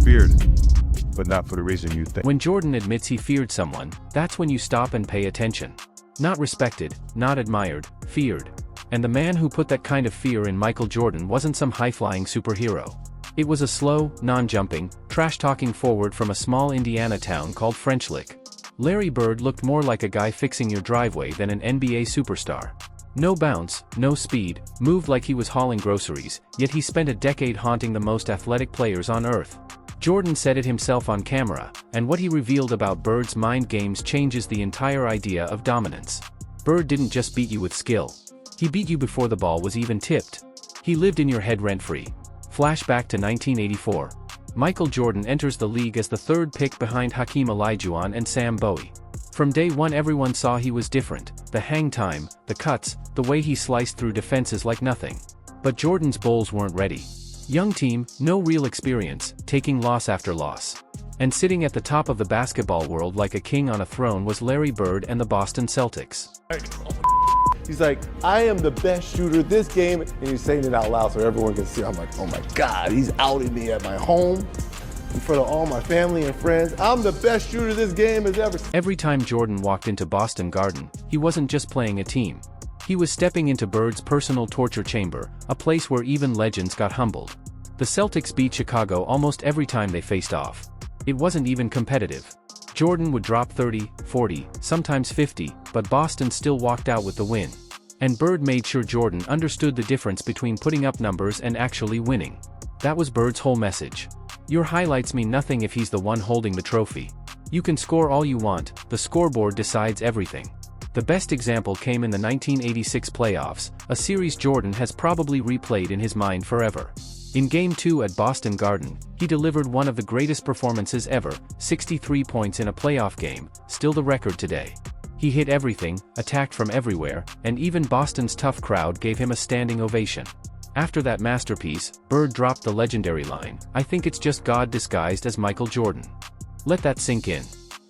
feared, but not for the reason you think. When Jordan admits he feared someone, that's when you stop and pay attention. Not respected, not admired, feared. And the man who put that kind of fear in Michael Jordan wasn't some high-flying superhero. It was a slow, non-jumping, trash-talking forward from a small Indiana town called French Lick. Larry Bird looked more like a guy fixing your driveway than an NBA superstar. No bounce, no speed, moved like he was hauling groceries, yet he spent a decade haunting the most athletic players on earth. Jordan said it himself on camera, and what he revealed about Bird's mind games changes the entire idea of dominance. Bird didn't just beat you with skill. He beat you before the ball was even tipped. He lived in your head rent-free. Flashback to 1984. Michael Jordan enters the league as the third pick behind Hakeem Olajuwon and Sam Bowie. From day one everyone saw he was different, the hang time, the cuts, the way he sliced through defenses like nothing. But Jordan's Bulls weren't ready. Young team, no real experience, taking loss after loss. And sitting at the top of the basketball world like a king on a throne was Larry Bird and the Boston Celtics. He's like, I am the best shooter this game, and he's saying it out loud so everyone can see. I'm like, oh my God, he's outing me at my home, in front of all my family and friends. I'm the best shooter this game has ever seen. Every time Jordan walked into Boston Garden, he wasn't just playing a team. He was stepping into Bird's personal torture chamber, a place where even legends got humbled. The Celtics beat Chicago almost every time they faced off. It wasn't even competitive. Jordan would drop 30, 40, sometimes 50, but Boston still walked out with the win. And Bird made sure Jordan understood the difference between putting up numbers and actually winning. That was Bird's whole message. Your highlights mean nothing if he's the one holding the trophy. You can score all you want, the scoreboard decides everything. The best example came in the 1986 playoffs, a series Jordan has probably replayed in his mind forever. In Game 2 at Boston Garden, he delivered one of the greatest performances ever, 63 points in a playoff game, still the record today. He hit everything, attacked from everywhere, and even Boston's tough crowd gave him a standing ovation. After that masterpiece, Bird dropped the legendary line, "I think it's just God disguised as Michael Jordan." Let that sink in.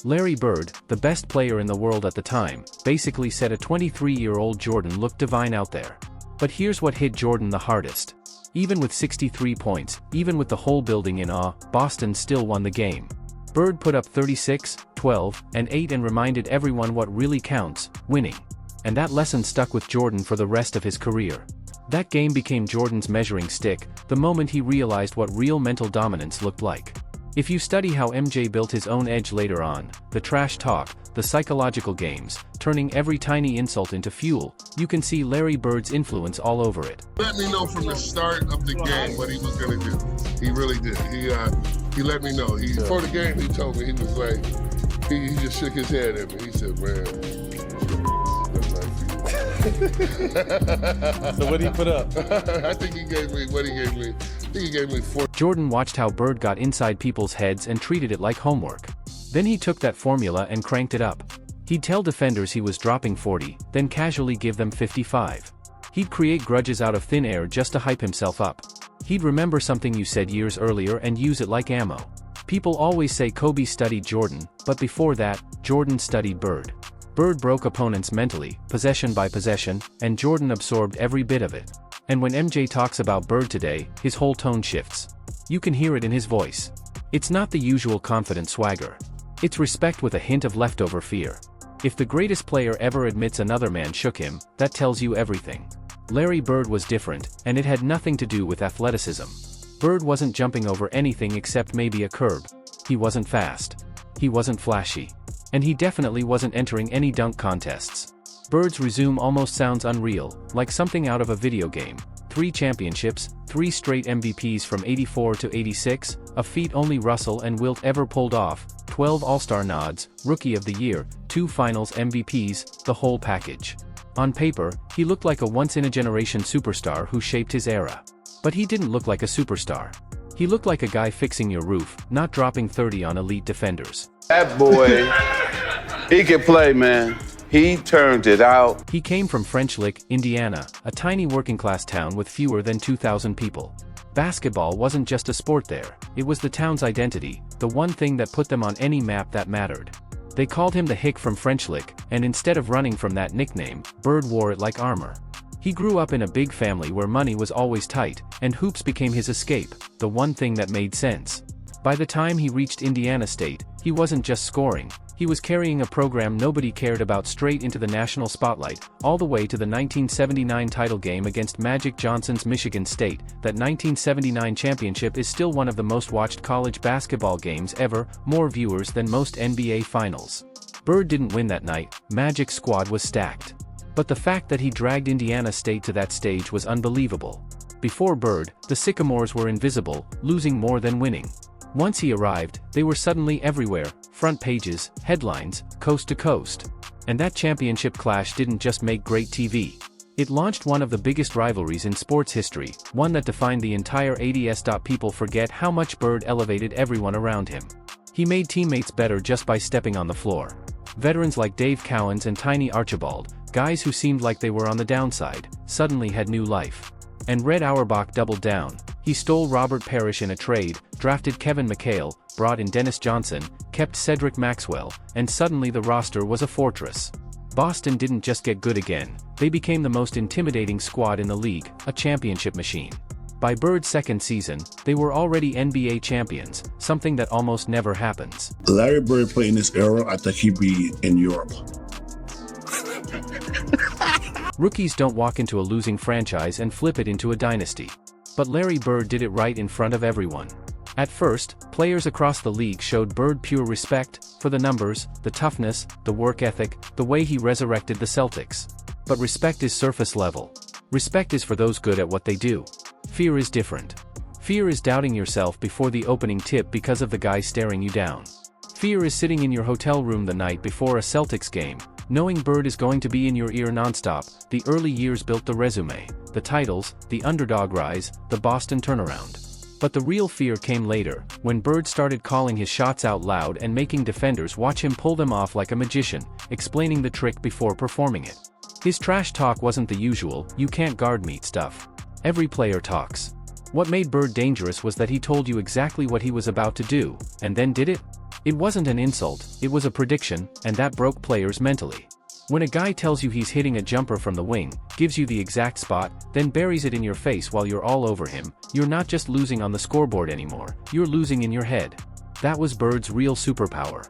Larry Bird, the best player in the world at the time, basically said a 23-year-old Jordan looked divine out there. But here's what hit Jordan the hardest. Even with 63 points, even with the whole building in awe, Boston still won the game. Bird put up 36, 12, and 8 and reminded everyone what really counts, winning. And that lesson stuck with Jordan for the rest of his career. That game became Jordan's measuring stick, the moment he realized what real mental dominance looked like. If you study how MJ built his own edge later on, the trash talk, the psychological games, turning every tiny insult into fuel, you can see Larry Bird's influence all over it. Let me know from the start of the game what he was going to do. He really did. He let me know. Before the game, he told me, he was like, he just shook his head at me. He said, man, that's nice of you. So what did he put up? I think he gave me what he gave me. I think he gave me 4. Jordan watched how Bird got inside people's heads and treated it like homework. Then he took that formula and cranked it up. He'd tell defenders he was dropping 40, then casually give them 55. He'd create grudges out of thin air just to hype himself up. He'd remember something you said years earlier and use it like ammo. People always say Kobe studied Jordan, but before that, Jordan studied Bird. Bird broke opponents mentally, possession by possession, and Jordan absorbed every bit of it. And when MJ talks about Bird today, his whole tone shifts. You can hear it in his voice. It's not the usual confident swagger. It's respect with a hint of leftover fear. If the greatest player ever admits another man shook him, that tells you everything. Larry Bird was different, and it had nothing to do with athleticism. Bird wasn't jumping over anything except maybe a curb. He wasn't fast. He wasn't flashy. And he definitely wasn't entering any dunk contests. Bird's resume almost sounds unreal, like something out of a video game. 3 championships, 3 straight MVPs from 84 to 86, a feat only Russell and Wilt ever pulled off, 12 All-Star nods, Rookie of the Year, 2 Finals MVPs, the whole package. On paper, he looked like a once-in-a-generation superstar who shaped his era. But he didn't look like a superstar. He looked like a guy fixing your roof, not dropping 30 on elite defenders. That boy, he can play, man. He turned it out. He came from French Lick, Indiana, a tiny working-class town with fewer than 2,000 people. Basketball wasn't just a sport there, it was the town's identity, the one thing that put them on any map that mattered. They called him the Hick from French Lick, and instead of running from that nickname, Bird wore it like armor. He grew up in a big family where money was always tight, and hoops became his escape, the one thing that made sense. By the time he reached Indiana State, he wasn't just scoring, he was carrying a program nobody cared about straight into the national spotlight, all the way to the 1979 title game against Magic Johnson's Michigan State. That 1979 championship is still one of the most watched college basketball games ever, more viewers than most NBA finals. Bird didn't win that night, Magic's squad was stacked. But the fact that he dragged Indiana State to that stage was unbelievable. Before Bird, the Sycamores were invisible, losing more than winning. Once he arrived, they were suddenly everywhere, front pages, headlines, coast to coast. And that championship clash didn't just make great TV. It launched one of the biggest rivalries in sports history, one that defined the entire 80s. People forget how much Bird elevated everyone around him. He made teammates better just by stepping on the floor. Veterans like Dave Cowens and Tiny Archibald, guys who seemed like they were on the downside, suddenly had new life. And Red Auerbach doubled down. He stole Robert Parrish in a trade, drafted Kevin McHale, brought in Dennis Johnson, kept Cedric Maxwell, and suddenly the roster was a fortress. Boston didn't just get good again, they became the most intimidating squad in the league, a championship machine. By Bird's second season, they were already NBA champions, something that almost never happens. Larry Bird played in this era, I think he'd be in Europe. Rookies don't walk into a losing franchise and flip it into a dynasty. But Larry Bird did it right in front of everyone. At first, players across the league showed Bird pure respect, for the numbers, the toughness, the work ethic, the way he resurrected the Celtics. But respect is surface level. Respect is for those good at what they do. Fear is different. Fear is doubting yourself before the opening tip because of the guy staring you down. Fear is sitting in your hotel room the night before a Celtics game, knowing Bird is going to be in your ear nonstop. The early years built the resume, the titles, the underdog rise, the Boston turnaround. But the real fear came later, when Bird started calling his shots out loud and making defenders watch him pull them off like a magician, explaining the trick before performing it. His trash talk wasn't the usual, "you can't guard me" stuff. Every player talks. What made Bird dangerous was that he told you exactly what he was about to do, and then did it. It wasn't an insult, it was a prediction, and that broke players mentally. When a guy tells you he's hitting a jumper from the wing, gives you the exact spot, then buries it in your face while you're all over him, you're not just losing on the scoreboard anymore, you're losing in your head. That was Bird's real superpower.